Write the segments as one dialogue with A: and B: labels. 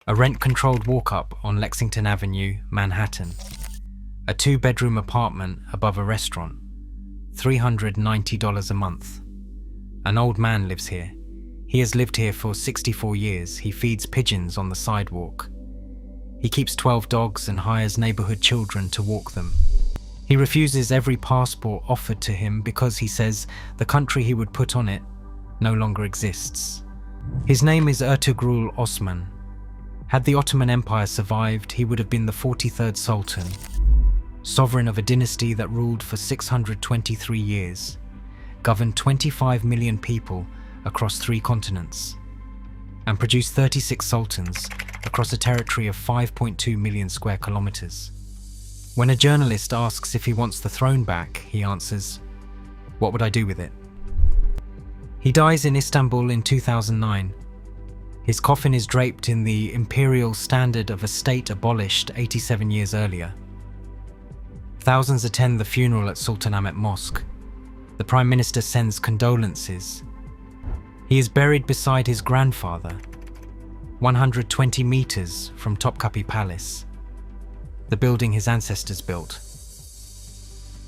A: a rent-controlled walk-up on Lexington Avenue, Manhattan. A 2-bedroom apartment above a restaurant, $390 a month. An old man lives here. He has lived here for 64 years. He feeds pigeons on the sidewalk. He keeps 12 dogs and hires neighborhood children to walk them. He refuses every passport offered to him because he says the country he would put on it no longer exists. His name is Ertugrul Osman. Had the Ottoman Empire survived, he would have been the 43rd sultan, sovereign of a dynasty that ruled for 623 years, governed 25 million people across 3 continents, and produced 36 sultans across a territory of 5.2 million square kilometers. When a journalist asks if he wants the throne back, he answers, "What would I do with it?" He dies in Istanbul in 2009. His coffin is draped in the imperial standard of a state abolished 87 years earlier. Thousands attend the funeral at Sultanahmet Mosque. The Prime Minister sends condolences. He is buried beside his grandfather, 120 meters from Topkapi Palace, the building his ancestors built,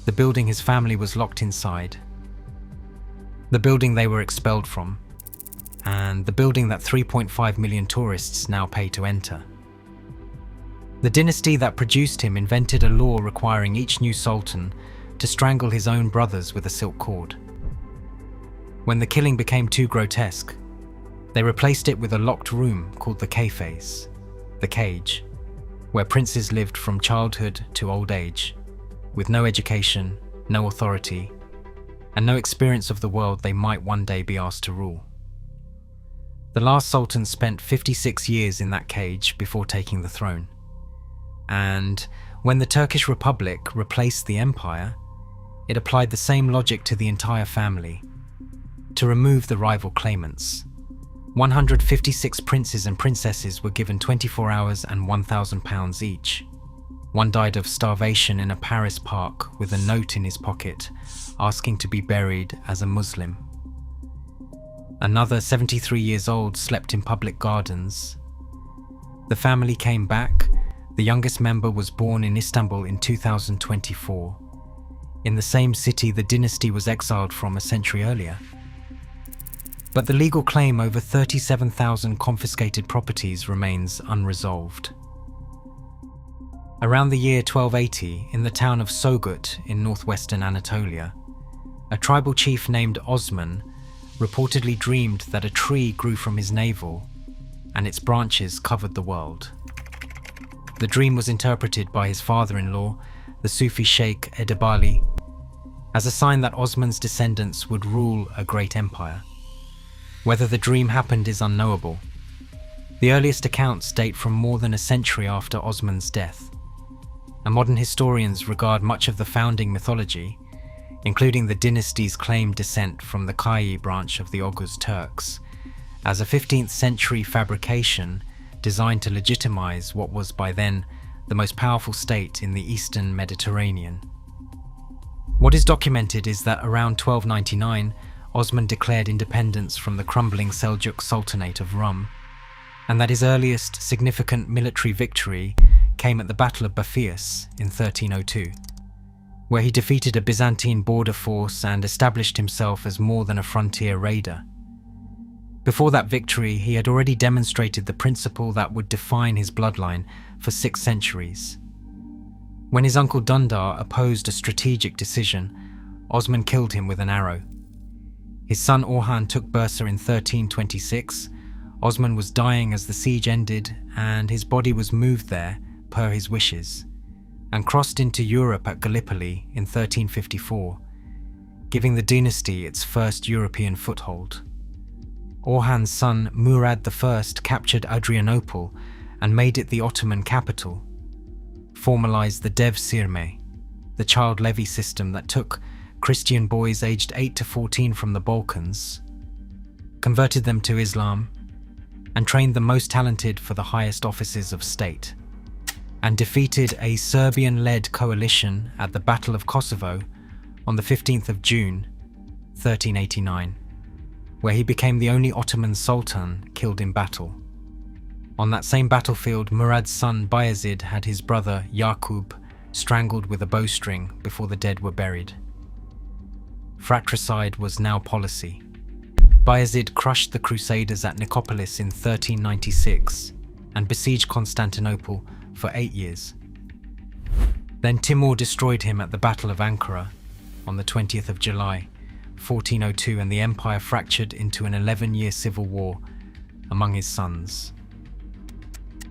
A: the building his family was locked inside, the building they were expelled from, and the building that 3.5 million tourists now pay to enter. The dynasty that produced him invented a law requiring each new sultan to strangle his own brothers with a silk cord. When the killing became too grotesque, they replaced it with a locked room called the kafes, the cage, where princes lived from childhood to old age, with no education, no authority, and no experience of the world they might one day be asked to rule. The last sultan spent 56 years in that cage before taking the throne. And when the Turkish Republic replaced the empire, it applied the same logic to the entire family, to remove the rival claimants. 156 princes and princesses were given 24 hours and £1,000 each. One died of starvation in a Paris park with a note in his pocket asking to be buried as a Muslim. Another 73 years old slept in public gardens. The family came back. The youngest member was born in Istanbul in 2024, in the same city the dynasty was exiled from a century earlier. But the legal claim over 37,000 confiscated properties remains unresolved. Around the year 1280, in the town of Söğüt in northwestern Anatolia, a tribal chief named Osman reportedly dreamed that a tree grew from his navel and its branches covered the world. The dream was interpreted by his father-in-law, the Sufi Sheikh Edebali, as a sign that Osman's descendants would rule a great empire. Whether the dream happened is unknowable. The earliest accounts date from more than a century after Osman's death, and modern historians regard much of the founding mythology, including the dynasty's claimed descent from the Kayi branch of the Oghuz Turks, as a 15th century fabrication designed to legitimize what was by then the most powerful state in the eastern Mediterranean. What is documented is that around 1299, Osman declared independence from the crumbling Seljuk Sultanate of Rum, and that his earliest significant military victory came at the Battle of Baphius in 1302, where he defeated a Byzantine border force and established himself as more than a frontier raider. Before that victory, he had already demonstrated the principle that would define his bloodline for 6 centuries. When his uncle Dundar opposed a strategic decision, Osman killed him with an arrow. His son Orhan took Bursa in 1326. Osman was dying as the siege ended, and his body was moved there, per his wishes, and crossed into Europe at Gallipoli in 1354, giving the dynasty its first European foothold. Orhan's son Murad I captured Adrianople and made it the Ottoman capital, formalized the Dev Sirme, the child levy system that took Christian boys aged 8 to 14 from the Balkans, converted them to Islam, and trained the most talented for the highest offices of state, and defeated a Serbian-led coalition at the Battle of Kosovo on the 15th of June, 1389, where he became the only Ottoman sultan killed in battle. On that same battlefield, Murad's son Bayezid had his brother Yaqub strangled with a bowstring before the dead were buried. Fratricide was now policy. Bayezid crushed the Crusaders at Nicopolis in 1396 and besieged Constantinople for 8 years. Then Timur destroyed him at the Battle of Ankara on the 20th of July, 1402, and the empire fractured into an 11-year civil war among his sons.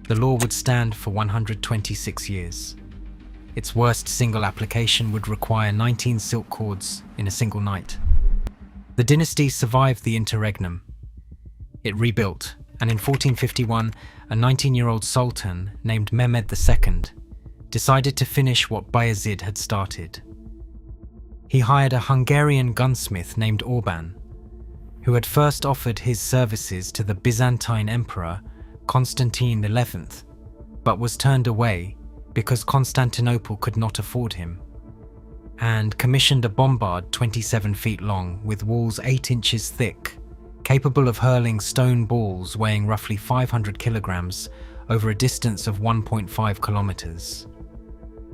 A: The law would stand for 126 years. Its worst single application would require 19 silk cords in a single night. The dynasty survived the interregnum. It rebuilt, and in 1451, a 19-year-old sultan named Mehmed II decided to finish what Bayezid had started. He hired a Hungarian gunsmith named Orban, who had first offered his services to the Byzantine emperor Constantine XI, but was turned away because Constantinople could not afford him, and commissioned a bombard 27 feet long with walls 8 inches thick, capable of hurling stone balls weighing roughly 500 kilograms over a distance of 1.5 kilometers.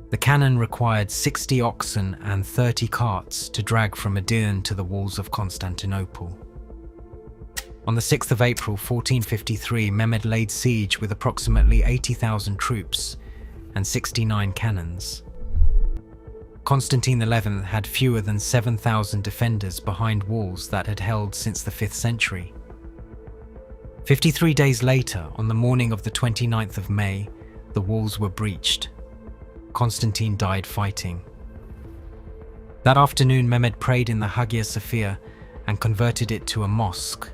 A: The cannon required 60 oxen and 30 carts to drag from Edirne to the walls of Constantinople. On the 6th of April 1453, Mehmed laid siege with approximately 80,000 troops and 69 cannons. Constantine XI had fewer than 7,000 defenders behind walls that had held since the 5th century. 53 days later, on the morning of the 29th of May, the walls were breached. Constantine died fighting. That afternoon, Mehmed prayed in the Hagia Sophia and converted it to a mosque.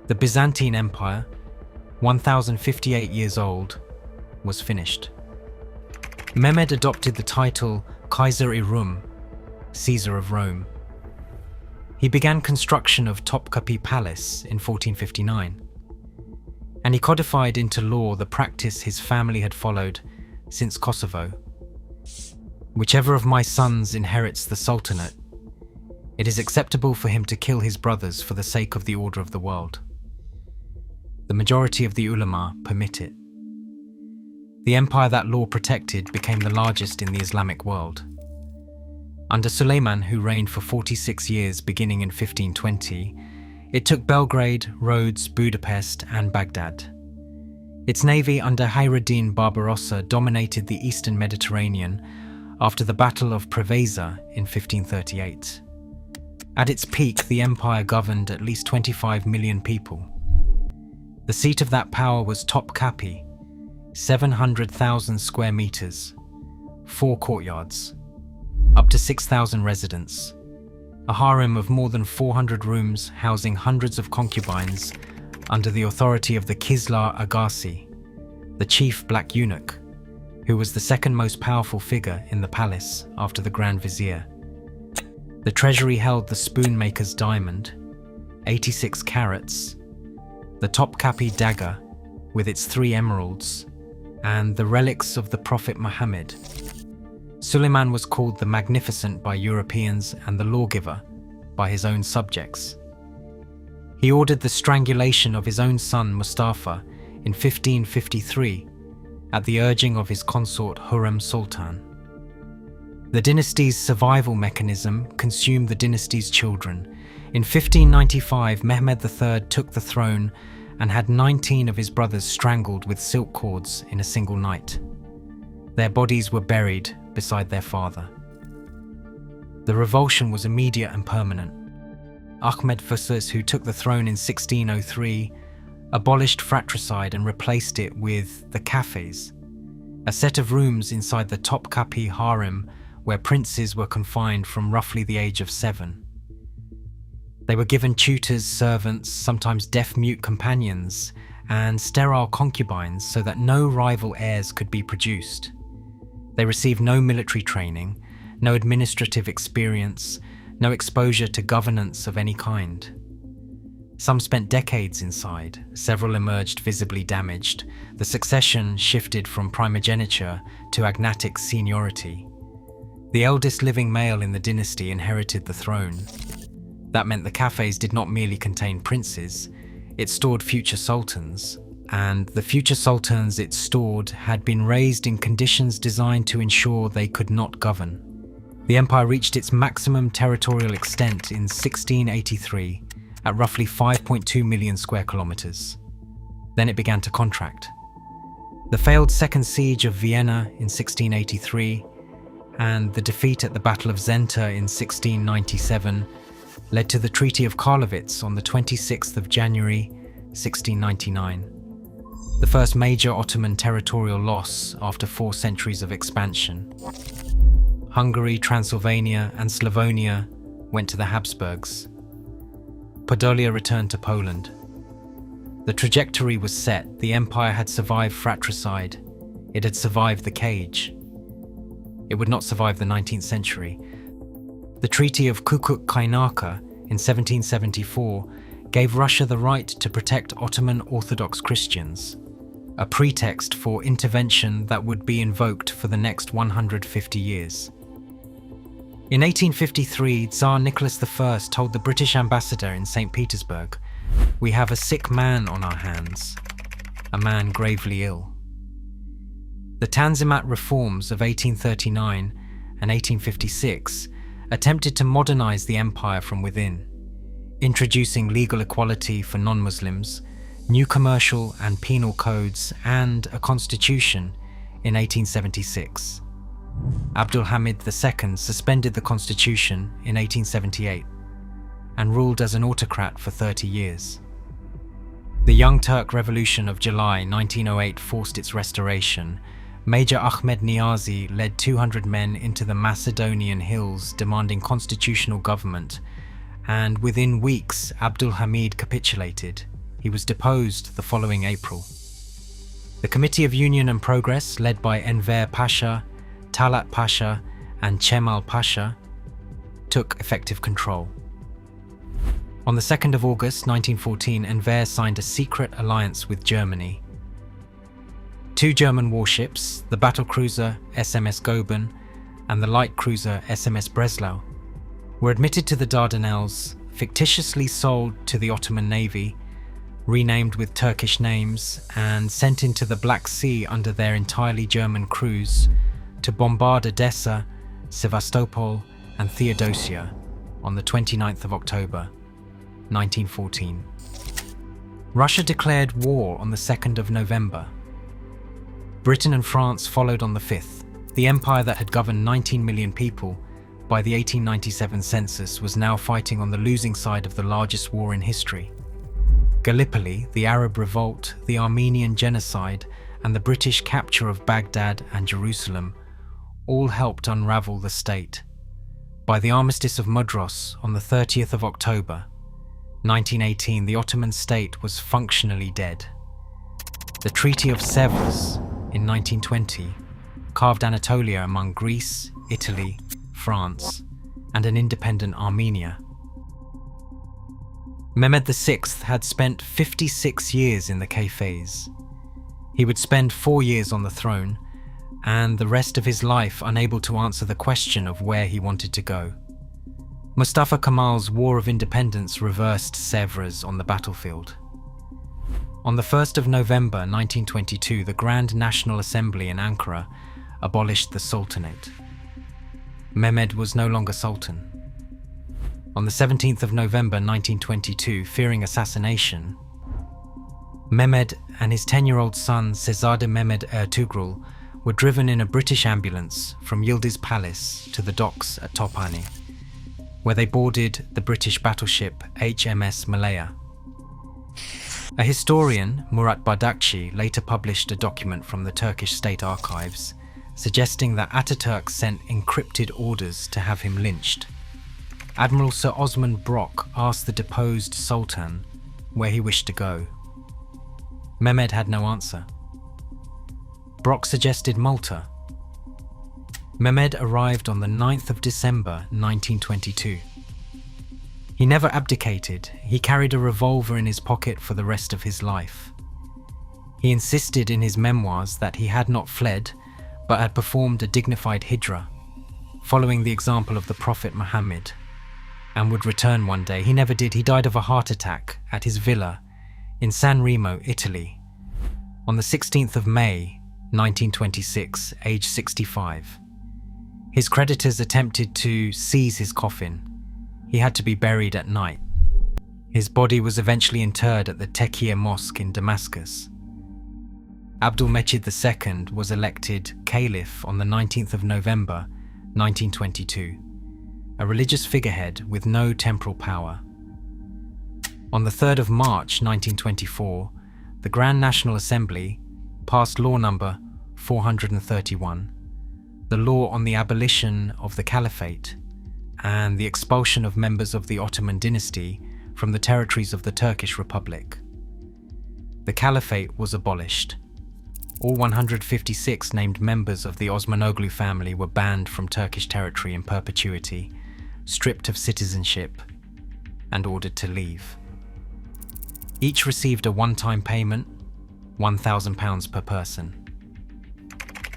A: The Byzantine Empire, 1,058 years old, was finished. Mehmed adopted the title Kaiser-i-Rum, Caesar of Rome. He began construction of Topkapi Palace in 1459, and he codified into law the practice his family had followed since Kosovo. Whichever of my sons inherits the Sultanate, it is acceptable for him to kill his brothers for the sake of the order of the world. The majority of the ulama permit it. The empire that law protected became the largest in the Islamic world. Under Suleiman, who reigned for 46 years beginning in 1520, it took Belgrade, Rhodes, Budapest, and Baghdad. Its navy under Hayreddin Barbarossa dominated the eastern Mediterranean after the Battle of Preveza in 1538. At its peak, the empire governed at least 25 million people. The seat of that power was Topkapi, 700,000 square meters, 4 courtyards, up to 6,000 residents, a harem of more than 400 rooms housing hundreds of concubines under the authority of the Kislar Agassi, the chief black eunuch, who was the second most powerful figure in the palace after the Grand Vizier. The treasury held the spoonmaker's diamond, 86 carats, the Topkapi dagger with its 3 emeralds, and the relics of the Prophet Muhammad. Suleiman was called the Magnificent by Europeans and the Lawgiver by his own subjects. He ordered the strangulation of his own son Mustafa in 1553 at the urging of his consort Hurrem Sultan. The dynasty's survival mechanism consumed the dynasty's children. In 1595, Mehmed III took the throne and had 19 of his brothers strangled with silk cords in a single night. Their bodies were buried beside their father. The revulsion was immediate and permanent. Ahmed II, who took the throne in 1603, abolished fratricide and replaced it with the kafes, a set of rooms inside the Topkapi harem where princes were confined from roughly the age of 7. They were given tutors, servants, sometimes deaf-mute companions, and sterile concubines so that no rival heirs could be produced. They received no military training, no administrative experience, no exposure to governance of any kind. Some spent decades inside, several emerged visibly damaged. The succession shifted from primogeniture to agnatic seniority. The eldest living male in the dynasty inherited the throne. That meant the kafes did not merely contain princes, it stored future sultans, and the future sultans it stored had been raised in conditions designed to ensure they could not govern. The empire reached its maximum territorial extent in 1683 at roughly 5.2 million square kilometers. Then it began to contract. The failed second siege of Vienna in 1683 and the defeat at the Battle of Zenta in 1697 led to the Treaty of Karlowitz on the 26th of January 1699, the first major Ottoman territorial loss after 4 centuries of expansion. Hungary, Transylvania, and Slavonia went to the Habsburgs. Podolia returned to Poland. The trajectory was set. The empire had survived fratricide. It had survived the cage. It would not survive the 19th century. The Treaty of Kukuk-Kaynarca in 1774 gave Russia the right to protect Ottoman Orthodox Christians, a pretext for intervention that would be invoked for the next 150 years. In 1853, Tsar Nicholas I told the British ambassador in St. Petersburg, "We have a sick man on our hands, a man gravely ill." The Tanzimat reforms of 1839 and 1856 attempted to modernize the empire from within, introducing legal equality for non-Muslims, new commercial and penal codes, and a constitution in 1876. Abdulhamid II suspended the constitution in 1878 and ruled as an autocrat for 30 years. The Young Turk Revolution of July 1908 forced its restoration. Major Ahmed Niazi led 200 men into the Macedonian hills demanding constitutional government, and within weeks Abdulhamid capitulated. He was deposed the following April. The Committee of Union and Progress, led by Enver Pasha, Talat Pasha, and Cemal Pasha, took effective control. On the 2nd of August 1914, Enver signed a secret alliance with Germany. 2 German warships, the battlecruiser SMS Goeben and the light cruiser SMS Breslau, were admitted to the Dardanelles, fictitiously sold to the Ottoman Navy, renamed with Turkish names, and sent into the Black Sea under their entirely German crews to bombard Odessa, Sevastopol, and Theodosia on the 29th of October, 1914. Russia declared war on the 2nd of November. Britain and France followed on the 5th. The empire that had governed 19 million people by the 1897 census was now fighting on the losing side of the largest war in history. Gallipoli, the Arab revolt, the Armenian genocide, and the British capture of Baghdad and Jerusalem all helped unravel the state. By the Armistice of Mudros on the 30th of October, 1918, the Ottoman state was functionally dead. The Treaty of Sèvres in 1920 carved Anatolia among Greece, Italy, France, and an independent Armenia. Mehmed VI had spent 56 years in the kafes. He would spend 4 years on the throne, and the rest of his life unable to answer the question of where he wanted to go. Mustafa Kemal's War of Independence reversed Sèvres on the battlefield. On the 1st of November 1922, the Grand National Assembly in Ankara abolished the Sultanate. Mehmed was no longer Sultan. On the 17th of November 1922, fearing assassination, Mehmed and his 10-year-old son Şehzade Mehmed Ertuğrul were driven in a British ambulance from Yildiz Palace to the docks at Tophane, where they boarded the British battleship HMS Malaya. A historian, Murat Bardakçı, later published a document from the Turkish state archives suggesting that Ataturk sent encrypted orders to have him lynched. Admiral Sir Osman Brock asked the deposed Sultan where he wished to go. Mehmed had no answer. Brock suggested Malta. Mehmed arrived on the 9th of December 1922. He never abdicated. He carried a revolver in his pocket for the rest of his life. He insisted in his memoirs that he had not fled, but had performed a dignified hijrah, following the example of the Prophet Muhammad, and would return one day. He never did. He died of a heart attack at his villa in San Remo, Italy, on the 16th of May, 1926, aged 65. His creditors attempted to seize his coffin. He had to be buried at night. His body was eventually interred at the Tekke Mosque in Damascus. Abdülmecid II was elected caliph on the 19th of November, 1922, a religious figurehead with no temporal power. On the 3rd of March 1924, the Grand National Assembly passed Law Number 431, the law on the abolition of the caliphate and the expulsion of members of the Ottoman dynasty from the territories of the Turkish Republic. The caliphate was abolished. All 156 named members of the Osmanoğlu family were banned from Turkish territory in perpetuity, stripped of citizenship, and ordered to leave. Each received a one-time payment, £1,000 per person.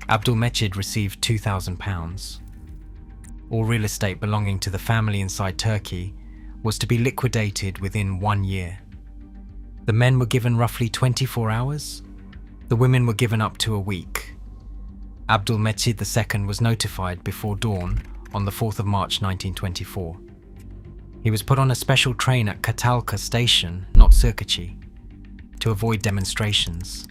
A: Abdülmecid received £2,000. All real estate belonging to the family inside Turkey was to be liquidated within 1 year. The men were given roughly 24 hours. The women were given up to a week. Abdülmecid II was notified before dawn on the 4th of March 1924. He was put on a special train at Catalca station, not Söğüt, to avoid demonstrations.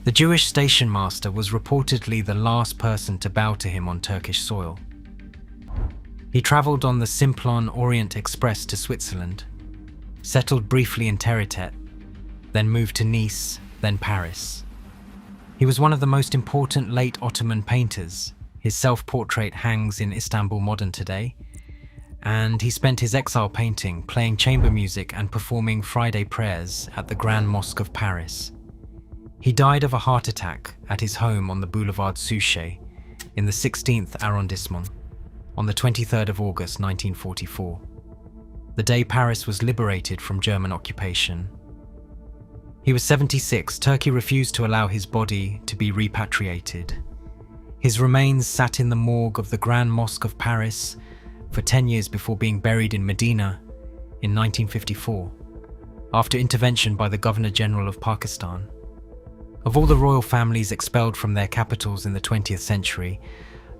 A: The Jewish station master was reportedly the last person to bow to him on Turkish soil. He travelled on the Simplon Orient Express to Switzerland, settled briefly in Territet, then moved to Nice, then Paris. He was one of the most important late Ottoman painters. His self-portrait hangs in Istanbul modern today, and he spent his exile painting, playing chamber music and performing Friday prayers at the Grand Mosque of Paris. He died of a heart attack at his home on the Boulevard Suchet in the 16th arrondissement on the 23rd of August 1944, the day Paris was liberated from German occupation. He was 76. Turkey refused to allow his body to be repatriated. His remains sat in the morgue of the Grand Mosque of Paris for 10 years before being buried in Medina in 1954, after intervention by the Governor-General of Pakistan. Of all the royal families expelled from their capitals in the 20th century,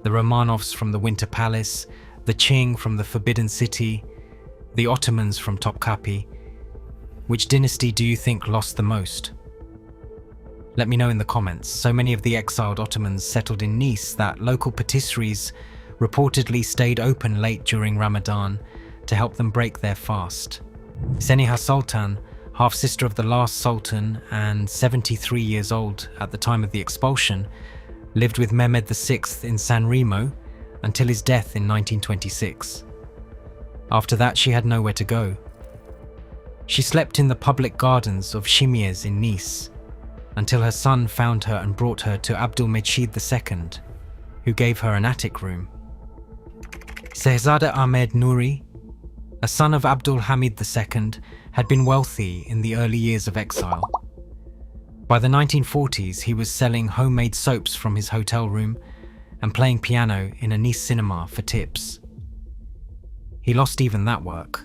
A: the Romanovs from the Winter Palace, the Qing from the Forbidden City, the Ottomans from Topkapi, which dynasty do you think lost the most? Let me know in the comments. So many of the exiled Ottomans settled in Nice that local patisseries reportedly stayed open late during Ramadan to help them break their fast. Seniha Sultan, half-sister of the last sultan and 73 years old at the time of the expulsion, lived with Mehmed VI in San Remo until his death in 1926. After that, she had nowhere to go. She slept in the public gardens of Chimiers in Nice until her son found her and brought her to Abdülmecid II, who gave her an attic room. Şehzade Ahmed Nuri, a son of Abdülhamid II, had been wealthy in the early years of exile. By the 1940s, he was selling homemade soaps from his hotel room and playing piano in a Nice cinema for tips. He lost even that work.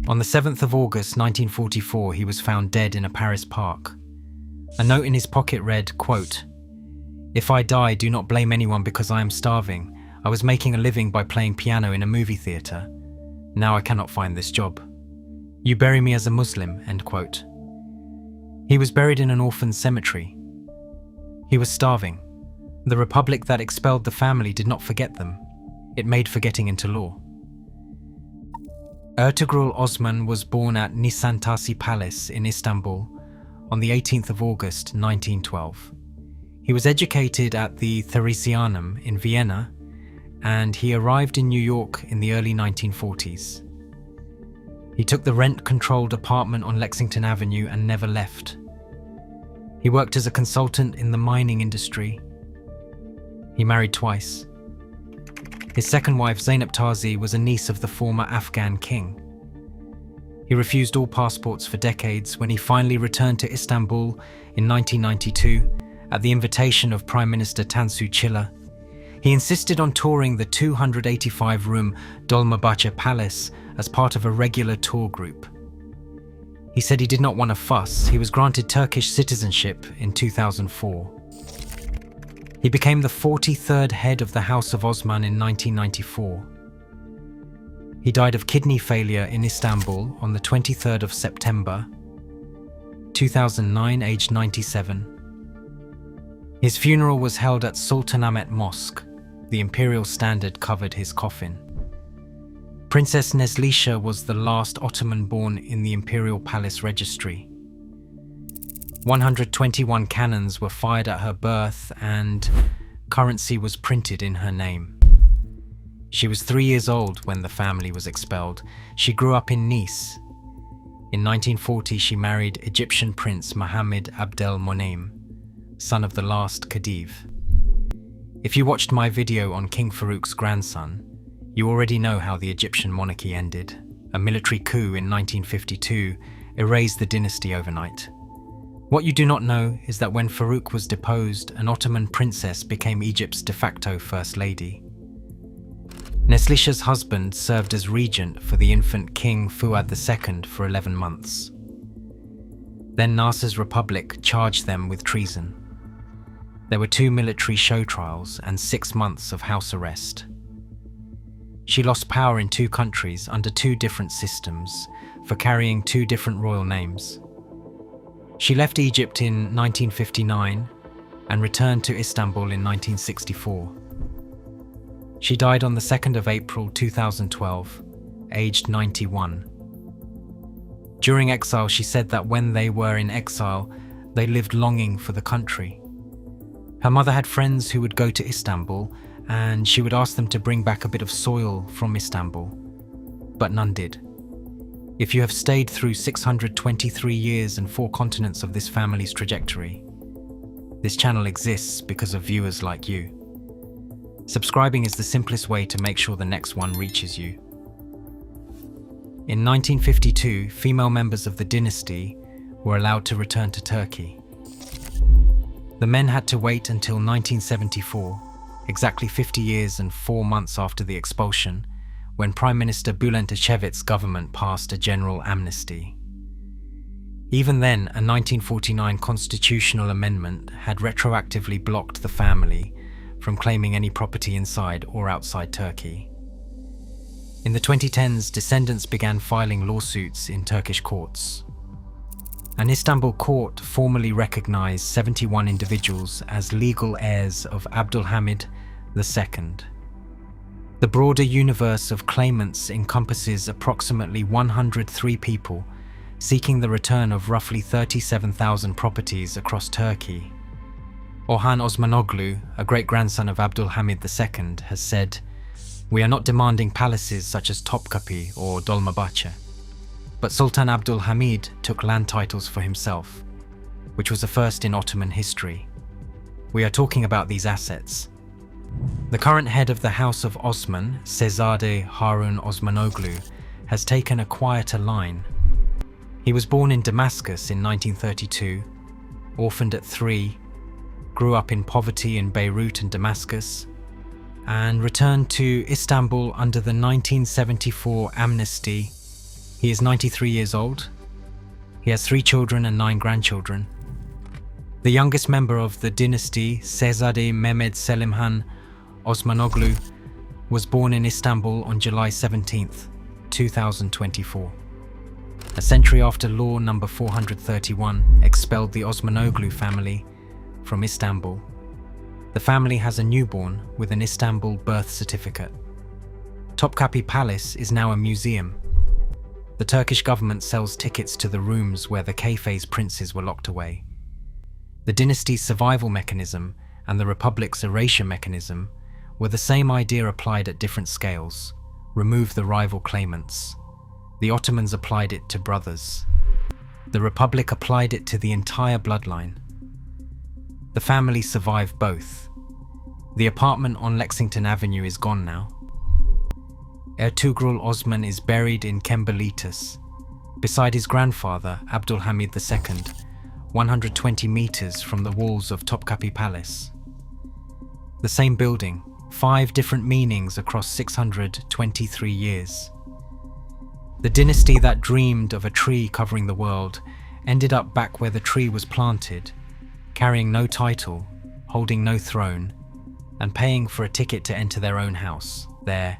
A: On the 7th of August 1944, he was found dead in a Paris park. A note in his pocket read, quote, "If I die, do not blame anyone because I am starving. I was making a living by playing piano in a movie theatre. Now I cannot find this job. You bury me as a Muslim," end quote. He was buried in an orphan cemetery. He was starving. The republic that expelled the family did not forget them. It made forgetting into law. Ertugrul Osman was born at Nişantaşı Palace in Istanbul on the 18th of August 1912. He was educated at the Theresianum in Vienna, and he arrived in New York in the early 1940s. He took the rent-controlled apartment on Lexington Avenue and never left. He worked as a consultant in the mining industry. He married twice. His second wife, Zeynep Tazi, was a niece of the former Afghan king. He refused all passports for decades. When he finally returned to Istanbul in 1992, at the invitation of Prime Minister Tansu Çiller, he insisted on touring the 285-room Dolmabahce Palace as part of a regular tour group. He said he did not want a fuss. He was granted Turkish citizenship in 2004. He became the 43rd head of the House of Osman in 1994. He died of kidney failure in Istanbul on the 23rd of September 2009, aged 97. His funeral was held at Sultanahmet Mosque. The imperial standard covered his coffin. Princess Neslişah was the last Ottoman born in the imperial palace registry. 121 cannons were fired at her birth and currency was printed in her name. She was 3 years old when the family was expelled. She grew up in Nice. In 1940, she married Egyptian Prince Mohammed Abdel Monem, son of the last Khedive. If you watched my video on King Farouk's grandson, you already know how the Egyptian monarchy ended. A military coup in 1952 erased the dynasty overnight. What you do not know is that when Farouk was deposed, an Ottoman princess became Egypt's de facto first lady. Neslişah's husband served as regent for the infant King Fuad II for 11 months. Then Nasser's republic charged them with treason. There were 2 military show trials and 6 months of house arrest. She lost power in 2 countries under 2 different systems for carrying 2 different royal names. She left Egypt in 1959 and returned to Istanbul in 1964. She died on the 2nd of April 2012, aged 91. During exile, she said that when they were in exile, they lived longing for the country. Her mother had friends who would go to Istanbul, and she would ask them to bring back a bit of soil from Istanbul, but none did. If you have stayed through 623 years and 4 continents of this family's trajectory, this channel exists because of viewers like you. Subscribing is the simplest way to make sure the next one reaches you. In 1952, female members of the dynasty were allowed to return to Turkey. The men had to wait until 1974, exactly 50 years and 4 months after the expulsion, when Prime Minister Bülent Ecevit's government passed a general amnesty. Even then, a 1949 constitutional amendment had retroactively blocked the family from claiming any property inside or outside Turkey. In the 2010s, descendants began filing lawsuits in Turkish courts. An Istanbul court formally recognized 71 individuals as legal heirs of Abdülhamid II. The broader universe of claimants encompasses approximately 103 people seeking the return of roughly 37,000 properties across Turkey. Orhan Osmanoğlu, a great-grandson of Abdülhamid II, has said, "We are not demanding palaces such as Topkapi or Dolmabahce, but Sultan Abdülhamid took land titles for himself, which was a first in Ottoman history. We are talking about these assets." The current head of the House of Osman, Şehzade Harun Osmanoğlu, has taken a quieter line. He was born in Damascus in 1932, orphaned at 3, grew up in poverty in Beirut and Damascus, and returned to Istanbul under the 1974 amnesty. He is 93 years old. He has 3 children and 9 grandchildren. The youngest member of the dynasty, Şehzade Mehmed Selimhan Osmanoğlu, was born in Istanbul on July 17, 2024. A century after Law number 431 expelled the Osmanoğlu family from Istanbul, the family has a newborn with an Istanbul birth certificate. Topkapi Palace is now a museum. The Turkish government sells tickets to the rooms where the kafes princes were locked away. The dynasty's survival mechanism and the republic's erasure mechanism were the same idea applied at different scales: remove the rival claimants. The Ottomans applied it to brothers. The Republic applied it to the entire bloodline. The family survived both. The apartment on Lexington Avenue is gone now. Ertuğrul Osman is buried in Kembalitus, beside his grandfather Abdülhamid II, 120 meters from the walls of Topkapi Palace. The same building, 5 different meanings across 623 years. The dynasty that dreamed of a tree covering the world ended up back where the tree was planted, carrying no title, holding no throne, and paying for a ticket to enter their own house, their